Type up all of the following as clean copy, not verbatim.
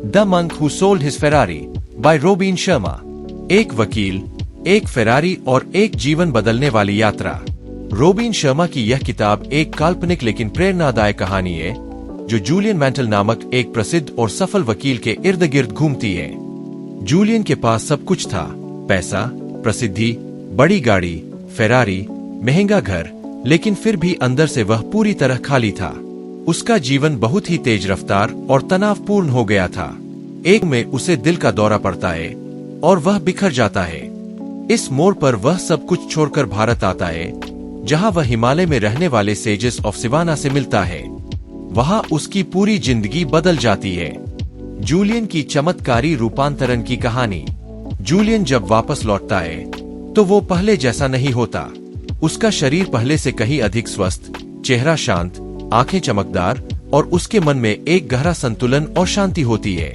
The monk who sold his Ferrari by Robin Sharma. एक वकील, एक फेरारी और एक जीवन बदलने वाली यात्रा। रोबिन शर्मा की यह किताब एक काल्पनिक लेकिन प्रेरणादायक कहानी है जो जूलियन मैंटल नामक एक प्रसिद्ध और सफल वकील के इर्द गिर्द घूमती है। जूलियन के पास सब कुछ था, पैसा, प्रसिद्धि, बड़ी गाड़ी, फेरारी, महंगा घर, लेकिन फिर भी अंदर से वह पूरी तरह खाली था। उसका जीवन बहुत ही तेज रफ्तार और तनावपूर्ण हो गया था। एक में उसे दिल का दौरा पड़ता है और वह बिखर जाता है। इस मोड़ पर वह सब कुछ छोड़कर भारत आता है, जहां वह हिमालय में रहने वाले सेजेस ऑफ सिवाना से मिलता है। वहां उसकी पूरी जिंदगी बदल जाती है। जूलियन की चमत्कारी रूपांतरण की कहानी। जूलियन जब वापस लौटता है तो वो पहले जैसा नहीं होता। उसका शरीर पहले से कहीं अधिक स्वस्थ, चेहरा शांत, आंखें चमकदार और उसके मन में एक गहरा संतुलन और शांति होती है।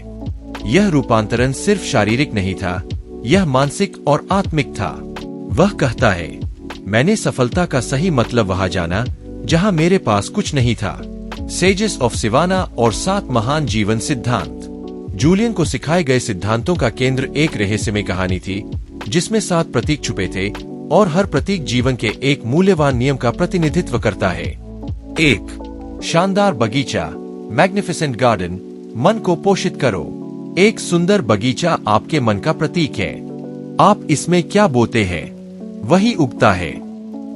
यह रूपांतरण सिर्फ शारीरिक नहीं था, यह मानसिक और आत्मिक था। वह कहता है, मैंने सफलता का सही मतलब वहां जाना जहां मेरे पास कुछ नहीं था। सेजेस ऑफ सिवाना और 7 महान जीवन सिद्धांत। जूलियन को सिखाए गए सिद्धांतों का केंद्र एक रहस्यमय कहानी थी जिसमें 7 प्रतीक छुपे थे और हर प्रतीक जीवन के एक मूल्यवान नियम का प्रतिनिधित्व करता है। 1. शानदार बगीचा, मैग्निफिसेंट गार्डन। मन को पोषित करो। एक सुंदर बगीचा आपके मन का प्रतीक है। आप इसमें क्या बोते हैं वही उगता है।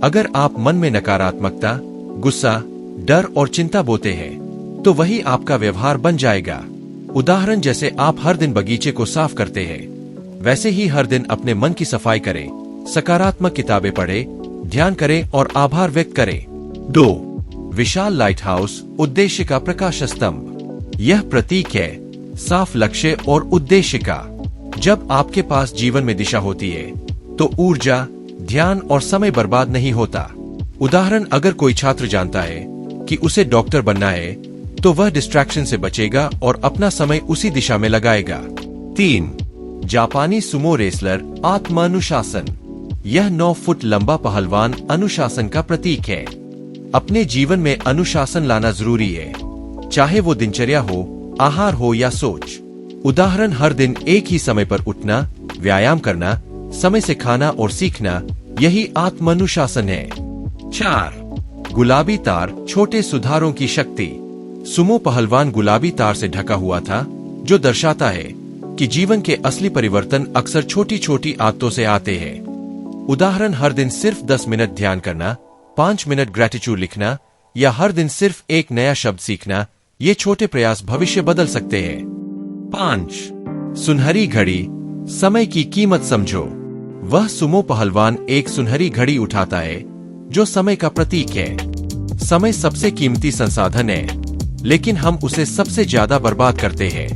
अगर आप मन में नकारात्मकता, गुस्सा, डर और चिंता बोते हैं तो वही आपका व्यवहार बन जाएगा। उदाहरण जैसे आप हर दिन बगीचे को साफ करते हैं, वैसे ही हर दिन अपने मन की सफाई करें, सकारात्मक किताबें पढ़ें, ध्यान करें और आभार व्यक्त करें। 2. विशाल लाइट हाउस, उद्देश्य का प्रकाश स्तंभ। यह प्रतीक है साफ लक्ष्य और उद्देश्य का। जब आपके पास जीवन में दिशा होती है तो ऊर्जा, ध्यान और समय बर्बाद नहीं होता। उदाहरण, अगर कोई छात्र जानता है कि उसे डॉक्टर बनना है तो वह डिस्ट्रैक्शन से बचेगा और अपना समय उसी दिशा में लगाएगा। 3. जापानी सुमो रेसलर, आत्मानुशासन। यह 9 फुट लंबा पहलवान अनुशासन का प्रतीक है। अपने जीवन में अनुशासन लाना जरूरी है, चाहे वो दिनचर्या हो, आहार हो या सोच। उदाहरण, हर दिन एक ही समय पर उठना, व्यायाम करना, समय से खाना और सीखना, यही आत्मानुशासन है। 4. गुलाबी तार, छोटे सुधारों की शक्ति। सुमो पहलवान गुलाबी तार से ढका हुआ था, जो दर्शाता है कि जीवन के असली परिवर्तन अक्सर छोटी छोटी आदतों से आते हैं। उदाहरण, हर दिन सिर्फ 10 मिनट ध्यान करना, 5 मिनट ग्रेटिट्यूड लिखना या हर दिन सिर्फ एक नया शब्द सीखना, ये छोटे प्रयास भविष्य बदल सकते हैं। 5. सुनहरी घड़ी, समय की कीमत समझो। वह सुमो पहलवान एक सुनहरी घड़ी उठाता है जो समय का प्रतीक है। समय सबसे कीमती संसाधन है, लेकिन हम उसे सबसे ज्यादा बर्बाद करते हैं।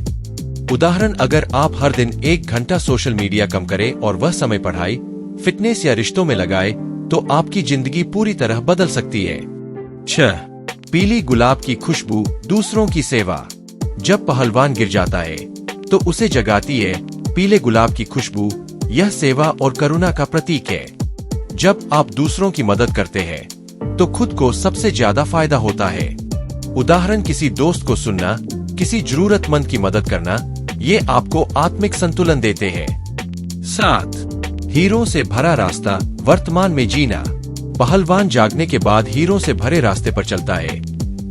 उदाहरण, अगर आप हर दिन 1 घंटा सोशल मीडिया कम करें और वह समय पढ़ाई, फिटनेस या रिश्तों में लगाए तो आपकी जिंदगी पूरी तरह बदल सकती है। 6. पीली गुलाब की खुशबू, दूसरों की सेवा। जब पहलवान गिर जाता है तो उसे जगाती है पीले गुलाब की खुशबू। यह सेवा और करुणा का प्रतीक है। जब आप दूसरों की मदद करते हैं तो खुद को सबसे ज्यादा फायदा होता है। उदाहरण, किसी दोस्त को सुनना, किसी जरूरतमंद की मदद करना, ये आपको आत्मिक संतुलन देते हैं। 7. हीरों से भरा रास्ता, वर्तमान में जीना। पहलवान जागने के बाद हीरों से भरे रास्ते पर चलता है।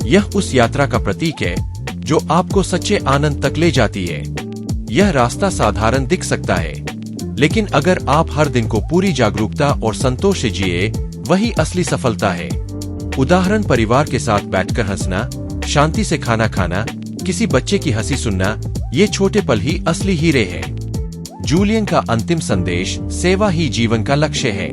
यह उस यात्रा का प्रतीक है जो आपको सच्चे आनंद तक ले जाती है। यह रास्ता साधारण दिख सकता है, लेकिन अगर आप हर दिन को पूरी जागरूकता और संतोष से जिए, वही असली सफलता है। उदाहरण, परिवार के साथ बैठकर हंसना, शांति से खाना खाना, किसी बच्चे की हंसी सुनना, ये छोटे पल ही असली हीरे हैं। जूलियन का अंतिम संदेश, सेवा ही जीवन का लक्ष्य है।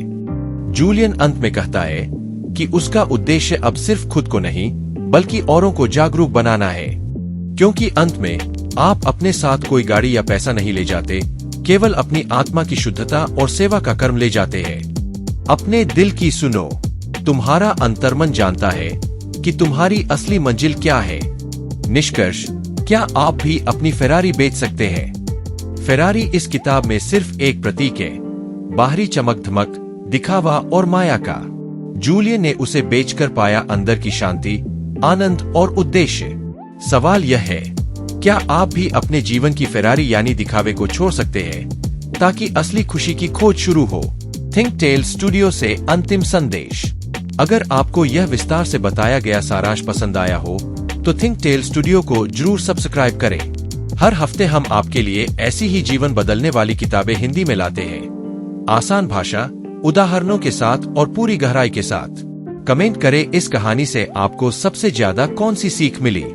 जूलियन अंत में कहता है कि उसका उद्देश्य अब सिर्फ खुद को नहीं बल्कि औरों को जागरूक बनाना है, क्योंकि अंत में आप अपने साथ कोई गाड़ी या पैसा नहीं ले जाते, केवल अपनी आत्मा की शुद्धता और सेवा का कर्म ले जाते हैं। अपने दिल की सुनो, तुम्हारा अंतर्मन जानता है कि तुम्हारी असली मंजिल क्या है। निष्कर्ष, क्या आप भी अपनी फेरारी बेच सकते हैं? फेरारी इस किताब में सिर्फ एक प्रतीक है, बाहरी चमक धमक, दिखावा और माया का। जूलियन ने उसे बेचकर पाया अंदर की शांति, आनंद और उद्देश्य। सवाल यह है क्या आप भी अपने जीवन की फेरारी यानी दिखावे को छोड़ सकते हैं ताकि असली खुशी की खोज शुरू हो? थिंक टेल स्टूडियो से अंतिम संदेश। अगर आपको यह विस्तार से बताया गया सारांश पसंद आया हो तो थिंक टेल स्टूडियो को जरूर सब्सक्राइब करें। हर हफ्ते हम आपके लिए ऐसी ही जीवन बदलने वाली किताबें हिंदी में लाते हैं, आसान भाषा, उदाहरणों के साथ और पूरी गहराई के साथ। कमेंट करें इस कहानी से आपको सबसे ज्यादा कौन सी सीख मिली।